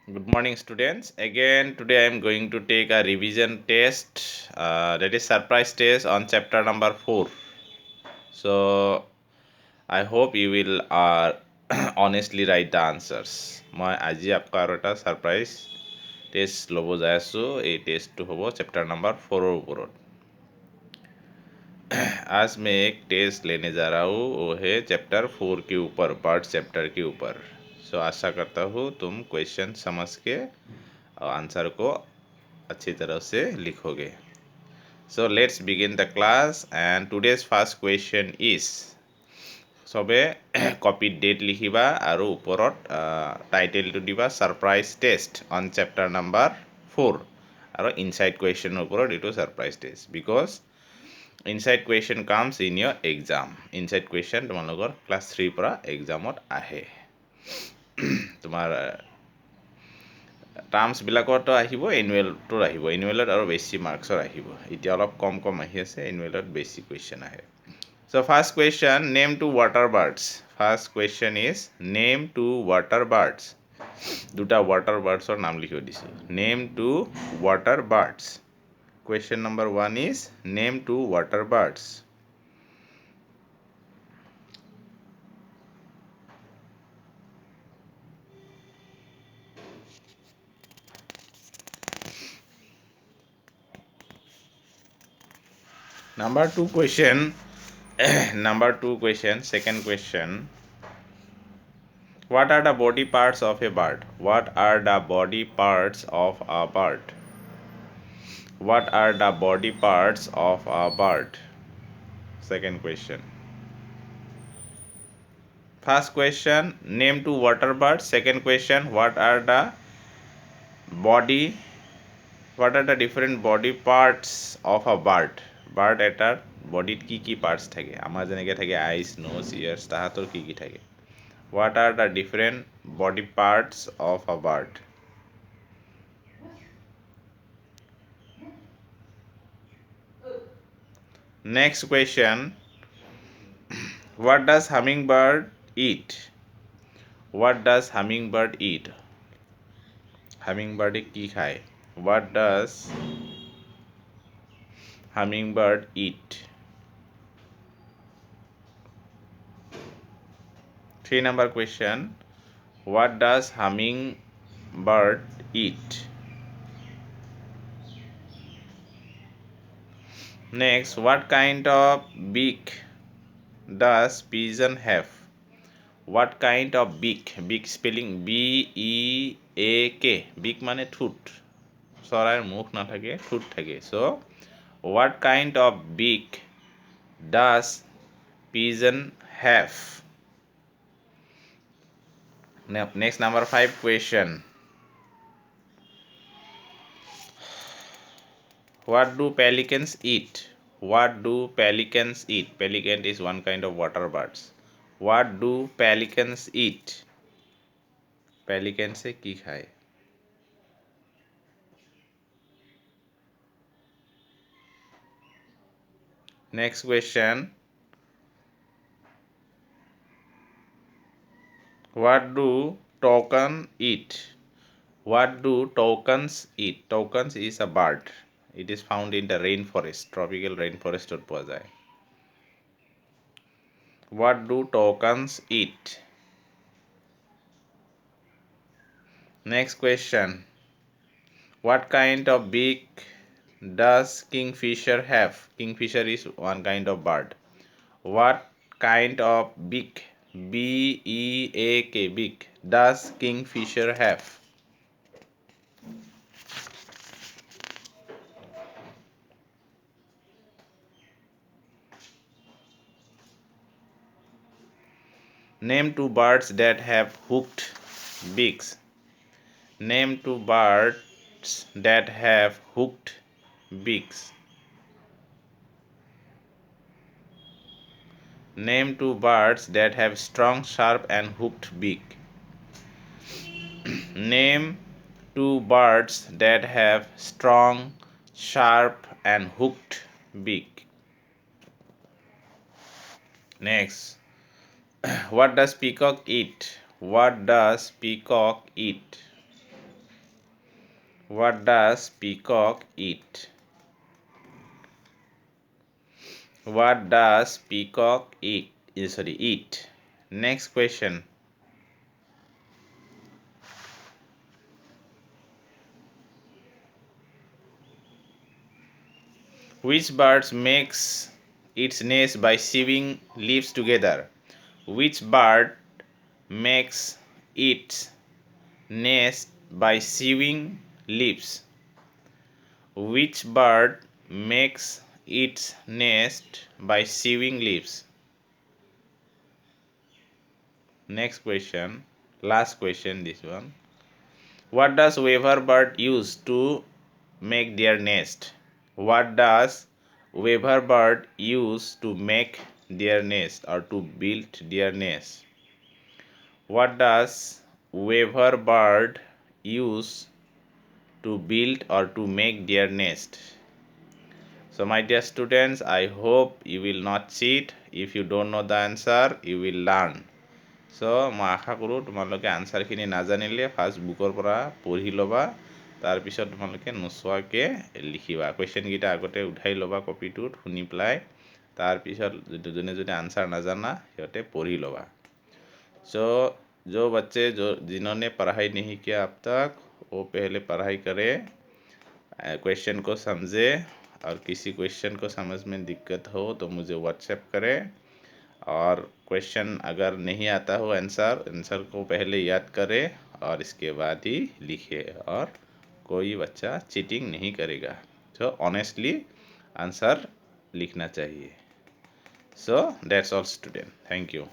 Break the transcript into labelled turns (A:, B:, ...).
A: Good morning, students. Again, today I am going to take a revision test, that is surprise test on chapter number 4. So, I hope you will honestly write the answers. মই আজি आपका আৰু এটা surprise test ল'ব যাই আছোঁ। এই টেষ্টটো হ'ব চেপ্টাৰ নাম্বাৰ 4ৰ ওপৰত। आज मैं एक टेस्ट लेने जा रहा हूँ, वो है चैप्टर 4 के ऊपर, बर्ड चैप्टर के ऊपर। सो आशा करता हूँ तुम क्वेश्चन समझ के और आंसर को अच्छी तरह से लिखोगे। So let's begin the class and today's first question is सबे कपित डेट लिखिबा और ऊपरत टाइटेलটো दिबा surprise test on chapter number 4 और इनसाइड क्वेश्चन ऊपरत इटो surprise test because inside question comes in your exam. Inside question तुम्हारे क्लास 3 পৰা एग्जामत আহে। তোমাৰ টাৰ্মছবিলাকতো আহিব, এনুৱেলটো আহিব, এনুৱেলত আৰু বেছি মাৰ্কছৰ আহিব। এতিয়া অলপ কম কম আহি আছে, এনুৱেলত বেছি কুৱেশ্যন আহে। চ' first question, name two water birds. First question is name two water birds. দুটা ৱাটাৰ বাৰ্ডছৰ নাম লিখি দিছোঁ। Name two water birds. Question number 1 is name two water birds. Number 2 question. Number 2 question. Second question. What are the body parts of a bird? What are the body parts of a bird? What are the body parts of a bird? Second question. First question, name two water birds. Second question, what are the different body parts of a bird? Bird এটাৰ বডিত কি parts থাকে? আমাৰ যেনেকৈ থাকে আইজ, nose, years, তাহাঁতৰ কি থাকে? What are the different body parts of a bird? Next question, what does hummingbird eat? What does hummingbird eat? Hummingbird কি খায়? What does hummingbird eat? 3 number question, what does hummingbird eat? Next, what kind of beak does pigeon have? What kind of beak? Beak spelling B-E-A-K. Beak মানে ঠোঁট। চৰাইৰ মুখ নাথাকে, ঠোঁট থাকে। So, what kind of beak does pigeon have? Next, number 5 question. What do pelicans eat? What do pelicans eat? Pelican is one kind of water birds. What do pelicans eat? Pelicans से की खाए? Next question. What do toucans eat? What do toucans eat? Toucans is a bird. It is found in the rainforest, tropical rainforest or পোৱা যায়. What do toucans eat? Next question. What kind of beak does kingfisher have? Kingfisher is one kind of bird. What kind of beak, B-E-A-K, beak, does kingfisher have? Name two birds that have hooked beaks. Name two birds that have hooked beaks. Name two birds that have strong, sharp and hooked beak. Name two birds that have strong, sharp and hooked beak. Next, what does peacock eat? What does peacock eat? What does peacock eat? What does peacock eat? Eat. Next question. Which bird makes its nest by sewing leaves together? Which bird makes its nest by sewing leaves? Which bird makes its nest by sewing leaves? Next question, last question, this one. What does weaver bird use to make their nest? What does weaver bird use to make their nest or to build their nest? What does weaver bird use to build or to make their nest? So my dear students, I hope you will not cheat. If you don't know the answer, you will learn. So মই আশা কৰোঁ তোমালোকে আনচাৰখিনি নাজানিলে first বুকৰ পৰা পঢ়ি ল'বা, তাৰপিছত তোমালোকে নোচোৱাকৈ লিখিবা। কুৱেশ্যনকেইটা আগতে উঠাই ল'বা কপিটোত, শুনি পেলাই তাৰপিছত যোনে যোনে আনচাৰ নাজানা সিহঁতে পঢ়ি ল'বা। सो जो बच्चे जिन्होंने पढ़ाई नहीं किया अब तक, वो पहले पढ़ाई करें, क्वेश्चन को समझे, और किसी क्वेश्चन को समझ में दिक्कत हो तो मुझे व्हाट्सएप करें। और क्वेश्चन अगर नहीं आता हो आंसर को पहले याद करें और इसके बाद ही लिखे, और कोई बच्चा चीटिंग नहीं करेगा। सो ऑनेस्टली आंसर लिखना चाहिए। So that's all student, thank you.